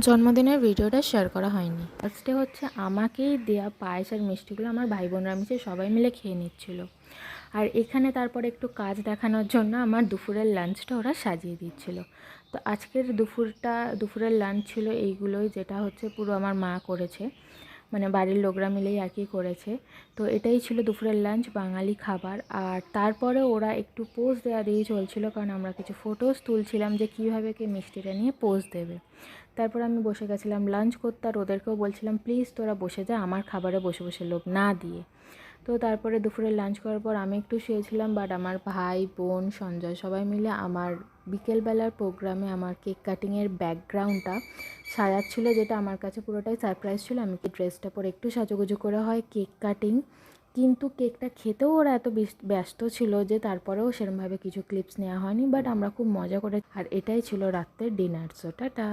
জন্মদিনের ভিডিওটা শেয়ার করা হয়নি। ফার্স্টে হচ্ছে আমাকেই দেয়া পায়েস আর মিষ্টিগুলো আমার ভাই বোনরা মিশে সবাই মিলে খেয়ে নিচ্ছিল। আর এখানে তারপরে একটু কাজ দেখানোর জন্য আমার দুপুরের লাঞ্চটা ওরা সাজিয়ে দিচ্ছিল। তো আজকের দুপুরের লাঞ্চ ছিল এইগুলোই, যেটা হচ্ছে পুরো আমার মা করেছে, মানে বাড়ির লোকরা মিলেই আর কি করেছে। তো এটাই ছিল দুপুরের লাঞ্চ, বাঙালি খাবার। আর তারপরে ওরা একটু পোজ দেওয়া দিয়ে চলছিল, কারণ আমরা কিছু ফটোস তুলছিলাম যে কীভাবে কে মিষ্টিটা নিয়ে পোজ দেবে। তারপর আমি বসে গেছিলাম লাঞ্চ করতে, আর ওদেরকেও বলছিলাম প্লিজ তোরা বসে যা, আমার খাবারে বসে বসে লোভ না দিয়ে। তো তারপরে দুপুরে লাঞ্চ করার পর আমি একটু শুয়েছিলাম, বাট আমার ভাই বোন সঞ্জয় সবাই মিলে আমার বিকেলবেলার প্রোগ্রামে আমার কেক কাটিংয়ের ব্যাকগ্রাউন্ডটা সাজাচ্ছিলো, যেটা আমার কাছে পুরোটাই সারপ্রাইজ ছিল। আমি কি ড্রেসটা পরে একটু সাজুগুজু করে হয় কেক কাটিং, কিন্তু কেকটা খেতেও ওরা এত ব্যস্ত ছিল যে তারপরেও সেরকমভাবে কিছু ক্লিপস নেওয়া হয়নি। বাট আমরা খুব মজা করে, আর এটাই ছিল রাত্রের ডিনার। So tata.